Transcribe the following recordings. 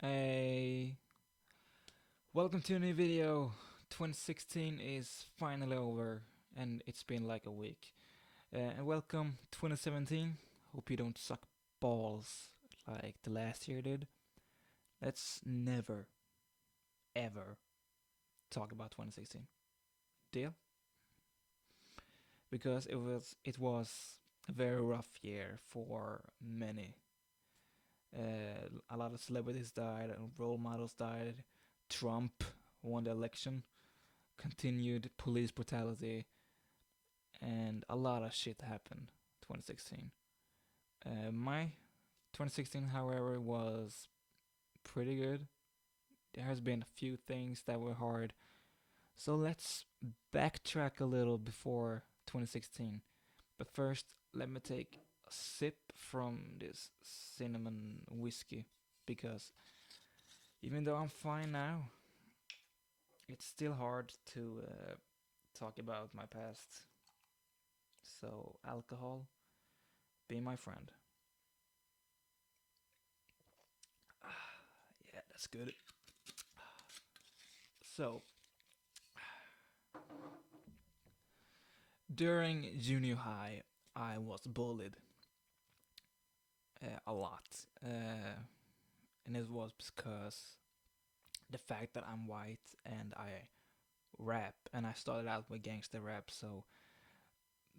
Hey, welcome to a new video. 2016 is finally over, and it's been like a week. And welcome 2017. Hope you don't suck balls like the last year did. Let's never, ever talk about 2016. Deal? Because it was a very rough year for many. A lot of celebrities died, and role models died. Trump won the election. Continued police brutality, and a lot of shit happened 2016. My 2016, however, was pretty good. There has been a few things that were hard, so let's backtrack a little before 2016. But first, let me take a sip from this cinnamon whiskey because even though I'm fine now, it's still hard to talk about my past. So, alcohol, be my friend. Yeah, that's good. So, during junior high, I was bullied a lot. And it was because the fact that I'm white and I rap, and I started out with gangster rap, so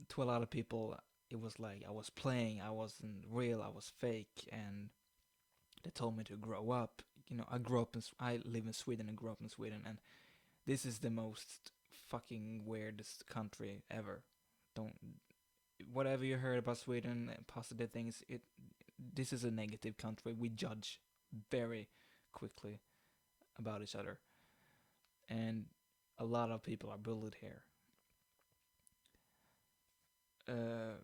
to a lot of people, it was like I was playing, I wasn't real, I was fake, and they told me to grow up. I live in Sweden and grew up in Sweden, and this is the most fucking weirdest country ever. Don't Whatever you heard about Sweden, positive things. This is a negative country. We judge very quickly about each other, and a lot of people are bullied here. Uh,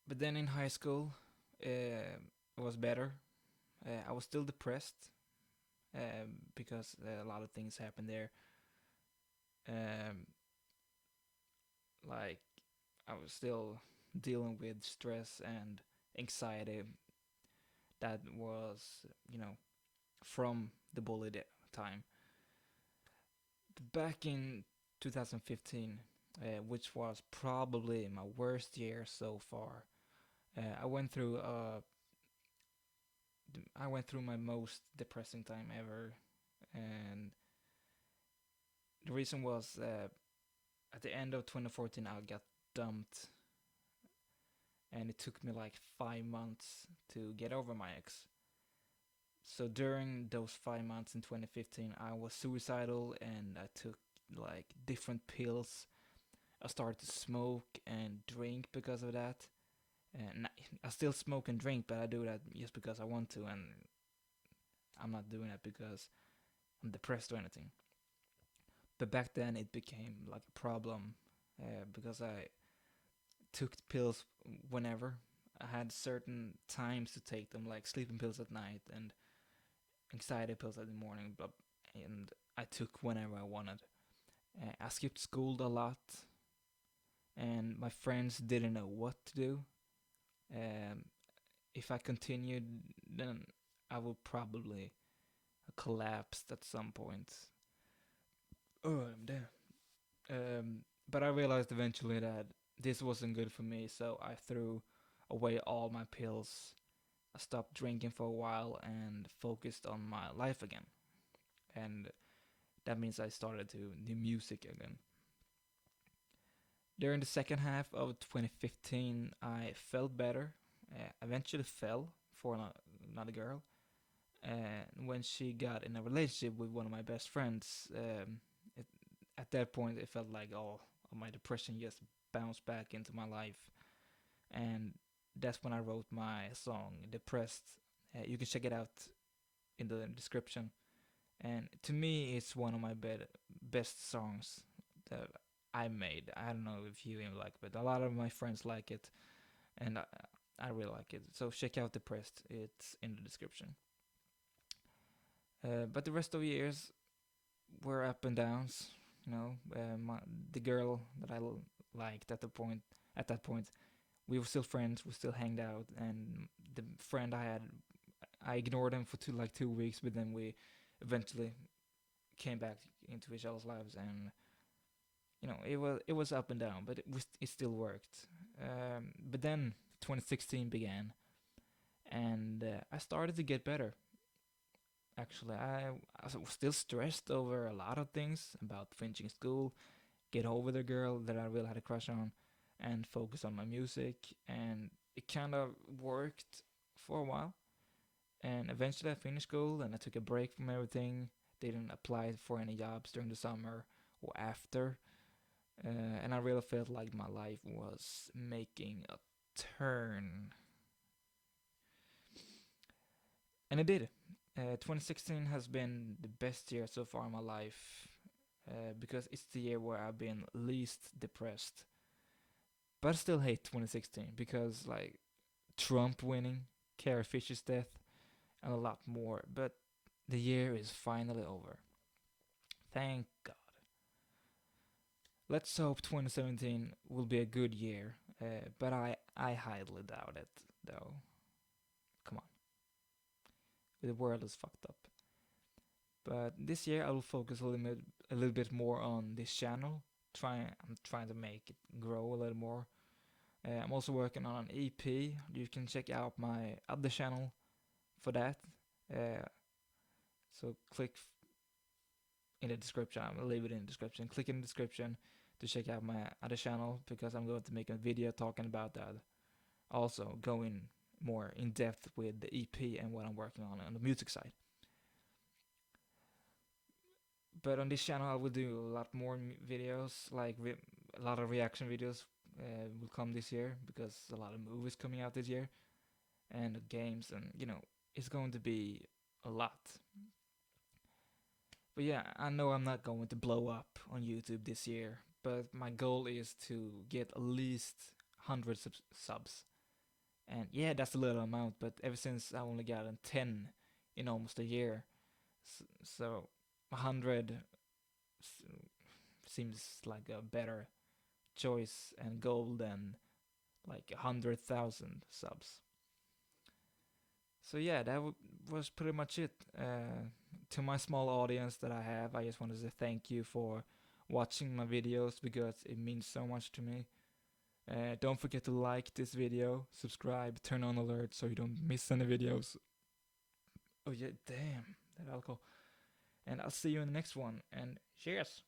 but then in high school, it was better. I was still depressed because a lot of things happened there. Um, like I was still dealing with stress and anxiety that was, from the bullied time. Back in 2015, which was probably my worst year so far, I went through my most depressing time ever, and the reason was at the end of 2014 I got dumped, and it took me like 5 months to get over my ex. So during those 5 months in 2015, I was suicidal and I took like different pills. I started to smoke and drink because of that. And I still smoke and drink, but I do that just because I want to, and I'm not doing that because I'm depressed or anything. But back then, it became like a problem because I took pills whenever. I had certain times to take them, like sleeping pills at night and anxiety pills in the morning, and I took whenever I wanted. I skipped school a lot, and my friends didn't know what to do. Um, if I continued, then I would probably collapse at some point. Oh, I'm dead. But I realized eventually that this wasn't good for me, so I threw away all my pills. I stopped drinking for a while and focused on my life again. And that means I started to do music again. During the second half of 2015, I felt better. Eventually fell for another girl. And when she got in a relationship with one of my best friends, it, at that point it felt like all of my depression just bounced back into my life. And that's when I wrote my song, Depressed. You can check it out in the description. And to me, it's one of my best songs that I made. I don't know if you even like it, but a lot of my friends like it, and I really like it. So check out Depressed. It's in the description. But the rest of the years were up and downs. The girl that liked at that point, we were still friends. We still hanged out, and the friend I had I ignored them for 2 weeks, but then we eventually came back into each other's lives, and it was up and down, but it still worked. But then 2016 began, and I started to get better. Actually, I was still stressed over a lot of things about finishing school, get over the girl that I really had a crush on, and focus on my music. And it kind of worked for a while. And eventually, I finished school and I took a break from everything. Didn't apply for any jobs during the summer or after. And I really felt like my life was making a turn. And it did. 2016 has been the best year so far in my life because it's the year where I've been least depressed. But I still hate 2016 because, like, Trump winning, Carrie Fisher's death, and a lot more. But the year is finally over. Thank God. Let's hope 2017 will be a good year, but I highly doubt it, though. Come on, the world is fucked up. But this year I will focus a little bit more on this channel. I'm trying to make it grow a little more. I'm also working on an EP. You can check out my other channel for that. Uh, so click in the description. I'll leave it in the description. Click in the description to check out my other channel because I'm going to make a video talking about that. Also going more in depth with the EP and what I'm working on the music side. But on this channel, I will do a lot more videos, like a lot of reaction videos will come this year because a lot of movies coming out this year and games, and it's going to be a lot. But yeah, I know I'm not going to blow up on YouTube this year, but my goal is to get at least 100 subs. And yeah, that's a little amount, but ever since I only gotten 10 in almost a year, so 100 seems like a better choice and goal than like 100,000 subs. So yeah, that was pretty much it. To my small audience that I have, I just wanted to say thank you for watching my videos because it means so much to me. Don't forget to like this video, subscribe, turn on alerts so you don't miss any videos. Oh yeah, damn, that alcohol. And I'll see you in the next one, and cheers!